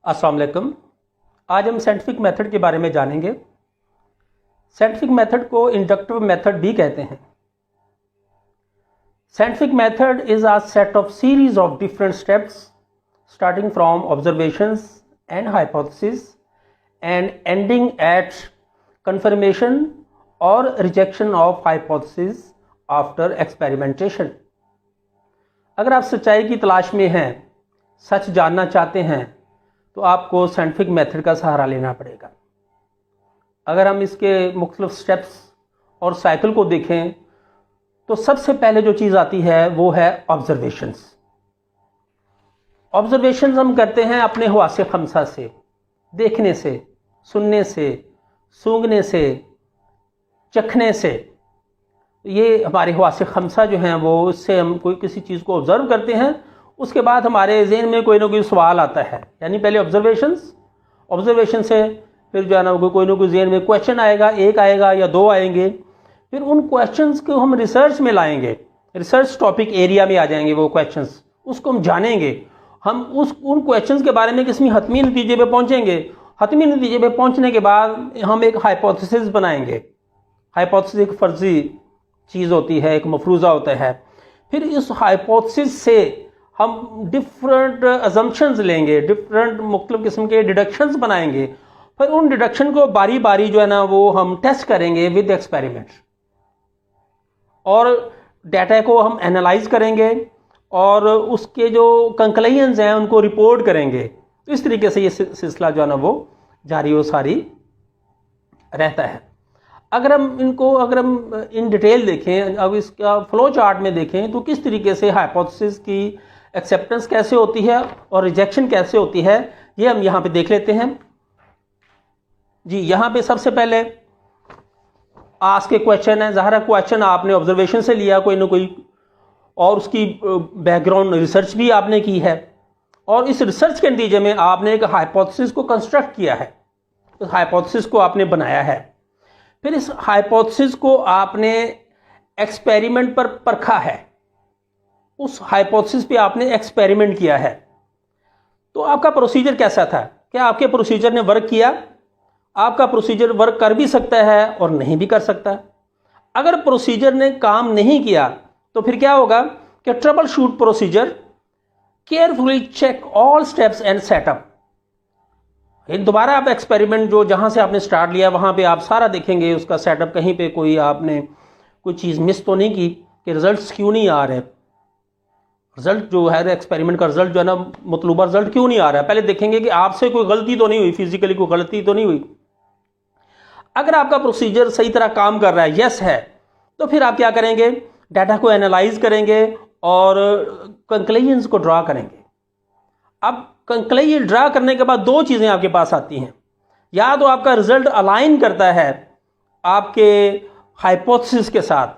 अस्सलाम वालेकुम। आज हम साइंटिफिक मेथड के बारे में जानेंगे। साइंटिफिक मेथड को इंडक्टिव मेथड भी कहते हैं। Scientific method is a set of series of different steps starting from observations and hypothesis and ending at confirmation और rejection of hypothesis after experimentation. अगर आप सच्चाई की तलाश में हैं, सच जानना चाहते हैं, तो आपको साइंटिफिक मेथड का सहारा लेना पड़ेगा। अगर हम इसके मुख्तलिफ स्टेप्स और साइकिल को देखें तो सबसे पहले जो चीज़ आती है वो है ऑब्जर्वेशंस। ऑब्जर्वेशंस हम करते हैं अपने हवासे खमसा से, देखने से, सुनने से, सूंघने से, चखने से। ये हमारे हवासे खमसा जो हैं वो उससे हम कोई किसी चीज़ को ऑब्जर्व करते हैं, उसके बाद हमारे ज़हन में कोई ना कोई सवाल आता है। यानी पहले ऑब्जर्वेशन से फिर जो है ना कोई ना कोई ज़हन में क्वेश्चन आएगा, एक आएगा या दो आएंगे। फिर उन क्वेश्चंस को हम रिसर्च में लाएंगे, रिसर्च टॉपिक एरिया में आ जाएंगे वो क्वेश्चंस, उसको हम जानेंगे। हम उन क्वेश्चंस के बारे में किसी हतमी नतीजे पे पहुँचेंगे। हतमी नतीजे पे पहुँचने के बाद हम एक हाइपोथेसिस बनाएंगे। हाइपोथेसिस एक फर्जी चीज़ होती है, एक मफरूज़ा होता है। फिर इस हाइपोथेसिस से हम डिफरेंट अजम्पशंस लेंगे, डिफरेंट मुख्तलिफ किस्म के डिडक्शंस बनाएंगे। फिर उन डिडक्शन को बारी बारी जो है ना वो हम टेस्ट करेंगे विद एक्सपेरिमेंट, और डाटा को हम एनालाइज करेंगे और उसके जो कंक्लूजन्स हैं उनको रिपोर्ट करेंगे। तो इस तरीके से ये सिलसिला जो है ना वो जारी व सारी रहता है। अगर हम इन डिटेल देखें, अब इसका फ्लो चार्ट में देखें तो किस तरीके से हाइपोथेसिस की एक्सेप्टेंस कैसे होती है और रिजेक्शन कैसे होती है, ये हम यहाँ पे देख लेते हैं। जी, यहाँ पे सबसे पहले आस्क के क्वेश्चन है। ज़ाहिर क्वेश्चन आपने ऑब्जर्वेशन से लिया कोई ना कोई, और उसकी बैकग्राउंड रिसर्च भी आपने की है, और इस रिसर्च के नतीजे में आपने एक हाइपोथेसिस को कंस्ट्रक्ट किया है, उस हाइपोथेसिस को आपने बनाया है। फिर इस हाइपोथेसिस को आपने एक्सपेरिमेंट पर परखा है, उस हाइपोथेसिस पे आपने एक्सपेरिमेंट किया है। तो आपका प्रोसीजर कैसा था? क्या आपके प्रोसीजर ने वर्क किया? आपका प्रोसीजर वर्क कर भी सकता है और नहीं भी कर सकता। अगर प्रोसीजर ने काम नहीं किया तो फिर क्या होगा कि troubleshoot procedure, carefully check all steps and setup. दोबारा आप एक्सपेरिमेंट जो जहाँ से आपने स्टार्ट लिया वहाँ पे आप सारा देखेंगे, उसका सेटअप, कहीं पे कोई आपने कोई चीज़ मिस तो नहीं की कि रिजल्ट्स क्यों नहीं आ रहे। रिजल्ट जो है एक्सपेरिमेंट का रिजल्ट जो है ना, मतलूबा रिजल्ट क्यों नहीं आ रहा है, पहले देखेंगे कि आपसे कोई गलती तो नहीं हुई, फिजिकली कोई गलती तो नहीं हुई। अगर आपका प्रोसीजर सही तरह काम कर रहा है, यस है, तो फिर आप क्या करेंगे, डाटा को एनालाइज करेंगे और कंक्लूजन्स को ड्रा करेंगे। अब कंक्लूजन ड्रा करने के बाद दो चीज़ें आपके पास आती हैं। या तो आपका रिजल्ट अलाइन करता है आपके हाइपोथेसिस के साथ,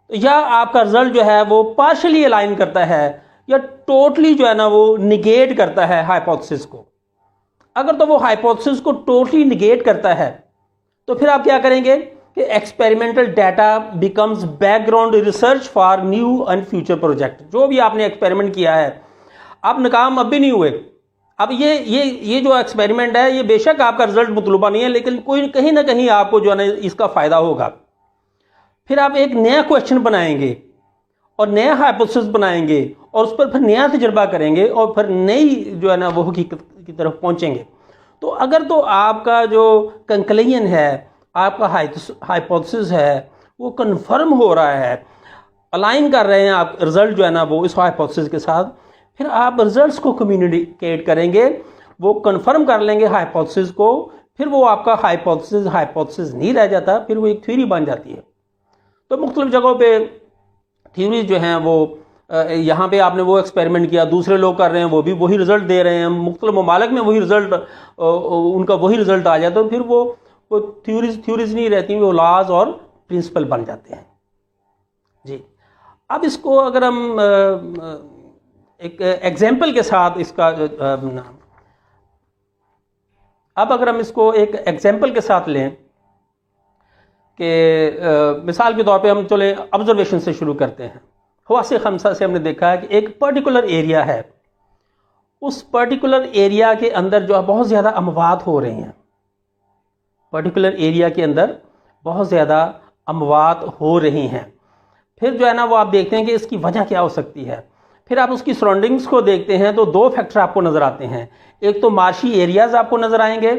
या आपका रिजल्ट जो है वो पार्शली अलाइन करता है, या टोटली जो है ना वो निगेट करता है हाइपोथेसिस को। अगर तो वो हाइपोथेसिस को टोटली निगेट करता है तो फिर आप क्या करेंगे कि experimental data becomes background research for new and future project. जो भी आपने एक्सपेरिमेंट किया है, आप नाकाम अब भी नहीं हुए। अब ये जो एक्सपेरिमेंट है, ये बेशक आपका रिजल्ट मतलूबा नहीं है, लेकिन कोई कहीं ना कहीं आपको जो है ना इसका फ़ायदा होगा। फिर आप एक नया क्वेश्चन बनाएंगे और नया हाइपोथेसिस बनाएंगे और उस पर फिर नया तजुर्बा करेंगे और फिर नई जो है ना वो हकीकत की तरफ पहुंचेंगे। तो अगर तो आपका जो कंक्लूजन है, आपका हाइपोथेसिस है, वो कंफर्म हो रहा है, अलाइन कर रहे हैं आप रिजल्ट जो है ना वो इस हाइपोथेसिस के साथ, फिर आप रिजल्ट्स को कम्युनिकेट करेंगे, वो कंफर्म कर लेंगे हाइपोथेसिस को। फिर वो आपका हाइपोथेसिस नहीं रह जाता, फिर वो एक थ्योरी बन जाती है। तो मुख्तलिफ जगहों पे थ्योरीज जो हैं वो, यहाँ पे आपने वो एक्सपेरिमेंट किया, दूसरे लोग कर रहे हैं, वो भी वही रिजल्ट दे रहे हैं, मुख्तलिफ ममालिक में वही रिजल्ट, उनका वही रिजल्ट आ जाता है। तो फिर वो थ्योरीज नहीं रहती, वो लॉज और प्रिंसिपल बन जाते हैं। जी, अब इसको अगर हम एक एग्जाम्पल के साथ इसका अब अगर हम इसको एक एग्जाम्पल के साथ लें कि मिसाल के तौर पे हम चले ऑब्जर्वेशन से शुरू करते हैं। हवासे खमसा से हमने देखा है कि एक पर्टिकुलर एरिया है, उस पर्टिकुलर एरिया के अंदर जो है बहुत ज़्यादा अमवात हो रही हैं, पर्टिकुलर एरिया के अंदर बहुत ज़्यादा अमवात हो रही हैं। फिर जो है ना वो आप देखते हैं कि इसकी वजह क्या हो सकती है। फिर आप उसकी सराउंडिंग्स को देखते हैं तो दो फैक्टर आपको नज़र आते हैं, एक तो मार्शी एरियाज़ आपको नज़र आएंगे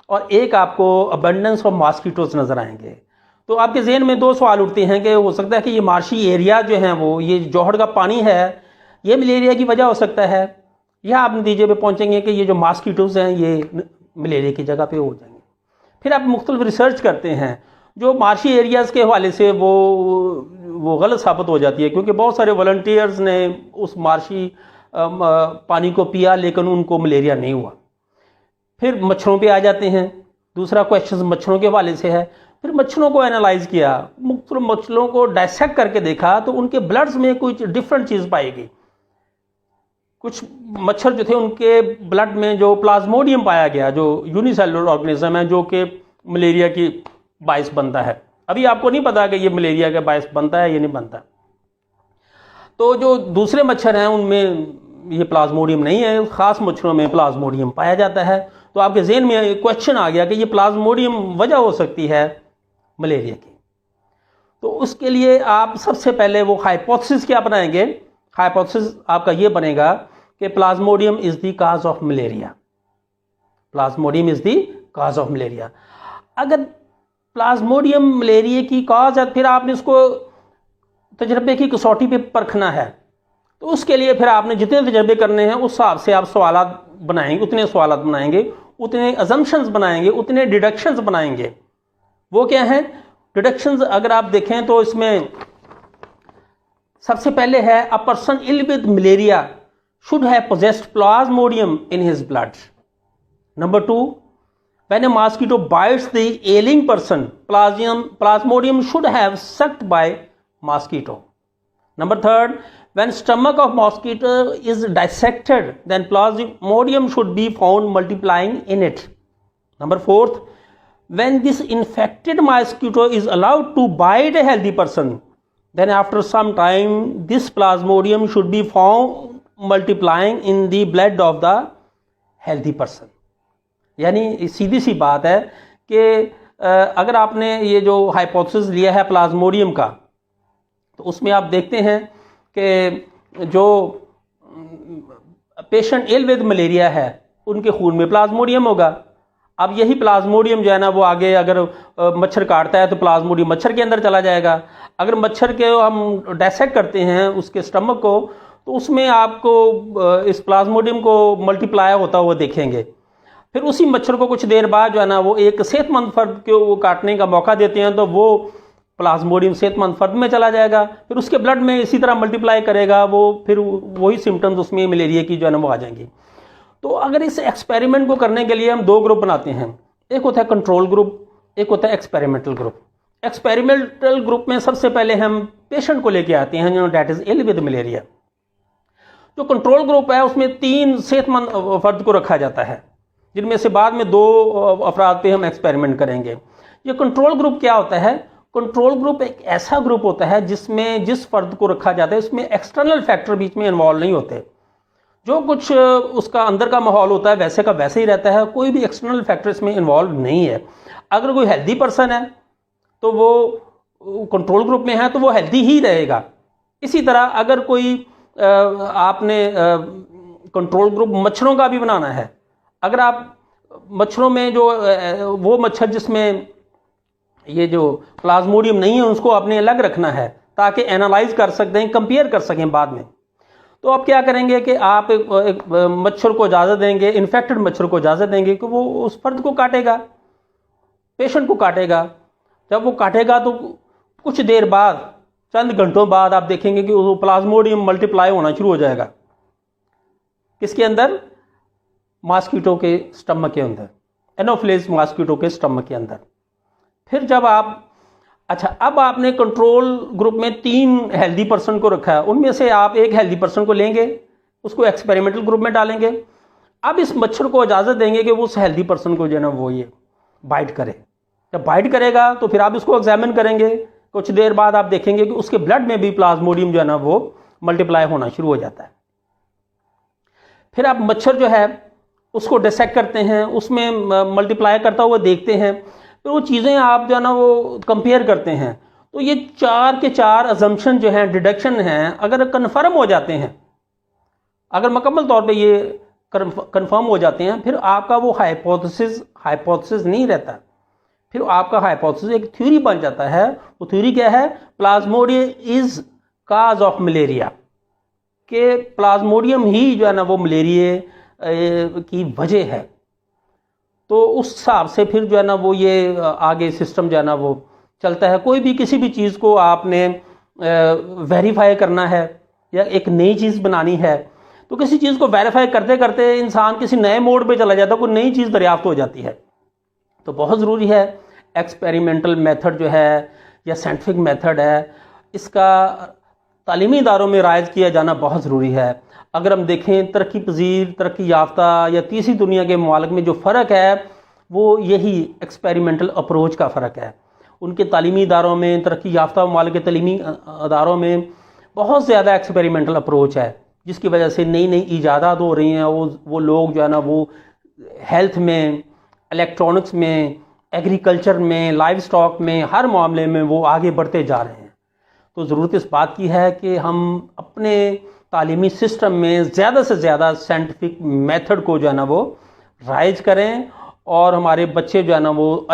और एक आपको अबंडेंस ऑफ मॉस्किटोज नज़र आएंगे। तो आपके जहन में दो सवाल उठते हैं कि हो सकता है कि ये मार्शी एरिया जो हैं वो ये जोहड़ का पानी है, ये मलेरिया की वजह हो सकता है, या आप नतीजे पे पहुंचेंगे कि ये जो मॉस्किटोज हैं ये मलेरिया की जगह पे हो जाएंगे। फिर आप मुख्तलिफ रिसर्च करते हैं जो मार्शी एरियाज़ के हवाले से वो गलत साबित हो जाती है, क्योंकि बहुत सारे वॉलंटियर्स ने उस मार्शी पानी को पिया लेकिन उनको मलेरिया नहीं हुआ। फिर मच्छरों पे आ जाते हैं, दूसरा क्वेश्चन मच्छरों के हवाले से है। फिर मच्छरों को एनालाइज किया, मुख्तलिफ मच्छरों को डायसेक्ट करके देखा तो उनके ब्लड्स में कुछ डिफरेंट चीज़ पाई गई। कुछ मच्छर जो थे उनके ब्लड में जो प्लाज्मोडियम पाया गया, जो यूनिसेलुलर ऑर्गेनिज्म है जो कि मलेरिया की बायस बनता है। अभी आपको नहीं पता कि ये मलेरिया का बायस बनता है या नहीं बनता। तो जो दूसरे मच्छर हैं उनमें ये प्लाज्मोडियम नहीं है, ख़ास मच्छरों में प्लाज्मोडियम पाया जाता है। तो आपके जहन में एक क्वेश्चन आ गया कि ये प्लाज्मोडियम वजह हो सकती है मलेरिया की। तो उसके लिए आप सबसे पहले वो हाइपोथेसिस क्या बनाएंगे, हाइपोथेसिस आपका ये बनेगा कि Plasmodium is the cause of malaria, Plasmodium is the cause of malaria. अगर प्लाज्मोडियम मलेरिया की काज है, फिर आपने इसको तजर्बे की कसौटी पे परखना है। तो उसके लिए फिर आपने जितने तजर्बे करने हैं उस हिसाब से आप सवालात बनाएंगे, उतने सवालात बनाएंगे, उतने अजम्पशंस बनाएंगे, उतने डिडक्शंस बनाएंगे। वो क्या हैं डिडक्शंस? अगर आप देखें तो इसमें सबसे पहले है a person ill with malaria should have possessed plasmodium in his blood. Number 2, when a mosquito bites the ailing person, plasmodium should have sucked by mosquito. Number 3, when stomach of mosquito is dissected, then plasmodium should be found multiplying in it. Number 4, when this infected mosquito is allowed to bite a healthy person, then after some time this plasmodium should be found multiplying in the blood of the healthy person. यानी सीधी सी बात है कि अगर आपने ये जो hypothesis लिया है प्लाज्मोडियम का, तो उसमें आप देखते हैं कि जो पेशेंट इल विद मलेरिया है उनके खून में प्लाज्मोडियम होगा। अब यही प्लाज्मोडियम जो है ना वो आगे अगर मच्छर काटता है तो प्लाज्मोडियम मच्छर के अंदर चला जाएगा। अगर मच्छर के हम डायसेक्ट करते हैं उसके स्टमक को, तो उसमें आपको इस प्लाज्मोडियम को मल्टीप्लाई होता हुआ देखेंगे। फिर उसी मच्छर को कुछ देर बाद जो है ना वो एक सेहतमंद फर्द को वो काटने का मौका देते हैं, तो वो प्लाज्मोडियम सेहतमंद फर्द में चला जाएगा, फिर उसके ब्लड में इसी तरह मल्टीप्लाई करेगा वो, फिर वही सिम्टम्स उसमें मलेरिया की जो है ना वो आ जाएंगी। तो अगर इस एक्सपेरिमेंट को करने के लिए हम दो ग्रुप बनाते हैं, एक होता है कंट्रोल ग्रुप, एक होता है एक्सपेरिमेंटल ग्रुप। एक्सपेरिमेंटल ग्रुप में सबसे पहले हम पेशेंट को लेके आते हैं जो that is ill with malaria. जो कंट्रोल ग्रुप है उसमें 3 सेहतमंद फर्द को रखा जाता है, जिनमें से बाद में 2 अफराद पे हम एक्सपेरिमेंट करेंगे। ये कंट्रोल ग्रुप क्या होता है? कंट्रोल ग्रुप एक ऐसा ग्रुप होता है जिसमें जिस फर्द को रखा जाता है उसमें एक्सटर्नल फैक्टर बीच में इन्वॉल्व नहीं होते। जो कुछ उसका अंदर का माहौल होता है वैसे का वैसे ही रहता है, कोई भी एक्सटर्नल फैक्टर इसमें इन्वॉल्व नहीं है। अगर कोई हेल्दी पर्सन है तो वो कंट्रोल ग्रुप में है तो वो हेल्दी ही रहेगा। इसी तरह अगर कोई आपने कंट्रोल ग्रुप मच्छरों का भी बनाना है, अगर आप मच्छरों में जो वो मच्छर जिसमें ये जो प्लाज्मोडियम नहीं है उसको आपने अलग रखना है ताकि एनालाइज कर सकते हैं, कंपेयर कर सकें बाद में, तो आप क्या करेंगे कि आप एक मच्छर को इजाज़त देंगे, इन्फेक्टेड मच्छर को इजाज़त देंगे कि वो उस फर्द को काटेगा, पेशेंट को काटेगा। जब वो काटेगा तो कुछ देर बाद, चंद घंटों बाद आप देखेंगे कि वो प्लाज्मोडियम मल्टीप्लाई होना शुरू हो जाएगा। किसके अंदर? मॉस्किटो के स्टमक के अंदर, एनोफिलिस मॉस्किटो के स्टमक के अंदर। फिर जब आप अब आपने कंट्रोल ग्रुप में 3 हेल्दी पर्सन को रखा है, उनमें से आप एक हेल्दी पर्सन को लेंगे, उसको एक्सपेरिमेंटल ग्रुप में डालेंगे। अब इस मच्छर को इजाज़त देंगे कि वो उस हेल्दी पर्सन को जो है ना वो ये बाइट करे। जब बाइट करेगा तो फिर आप इसको एग्जामिन करेंगे, कुछ देर बाद आप देखेंगे कि उसके ब्लड में भी प्लाज्मोडियम जो है ना वो मल्टीप्लाई होना शुरू हो जाता है। फिर आप मच्छर जो है उसको डिसेक्ट करते हैं, उसमें मल्टीप्लाई करता हुआ देखते हैं, फिर वो चीज़ें आप जो है ना वो कंपेयर करते हैं। तो ये 4 के 4 अजम्पशन जो हैं, डिडक्शन हैं, अगर कन्फर्म हो जाते हैं, अगर मुकम्मल तौर पे ये कन्फर्म हो जाते हैं, फिर आपका वो हाइपोथेसिस नहीं रहता, फिर आपका हाइपोथेसिस एक थ्योरी बन जाता है। वो थ्योरी क्या है? Plasmodium is cause of malaria, कि प्लाज्मोडियम ही जो है ना वो मलेरिया की वजह है। तो उस हिसाब से फिर जो है ना वो ये आगे सिस्टम जो है ना वो चलता है। कोई भी किसी भी चीज़ को आपने वेरीफाई करना है या एक नई चीज़ बनानी है, तो किसी चीज़ को वेरीफाई करते करते इंसान किसी नए मोड पे चला जाता है, कोई नई चीज़ दरियाफ्त हो जाती है। तो बहुत ज़रूरी है एक्सपेरिमेंटल मेथड जो है या साइंटिफिक मेथड है, इसका तालीमी इदारों में राइज किया जाना बहुत ज़रूरी है। अगर हम देखें तरक्की पजीर, तरक्की याफ्ता या तीसरी दुनिया के ममालिक में जो फ़र्क है वो यही एक्सपेरिमेंटल अप्रोच का फ़र्क है। उनके तालीमी इदारों में, तरक्की याफ्ता ममालिक के तालीमी इदारों में बहुत ज़्यादा एक्सपेरिमेंटल अप्रोच है, जिसकी वजह से नई नई ईजादात हो रही हैं। वो लोग जो है ना वो हेल्थ में, इलेक्ट्रॉनिक्स में, एग्रीकल्चर में, लाइव स्टॉक में, हर मामले में वो आगे बढ़ते जा रहे हैं। तो ज़रूरत इस बात की है कि हम अपने तालीमी सिस्टम में ज़्यादा से ज़्यादा साइंटिफिक मेथड को जो है ना वो राइज करें और हमारे बच्चे जो है ना वो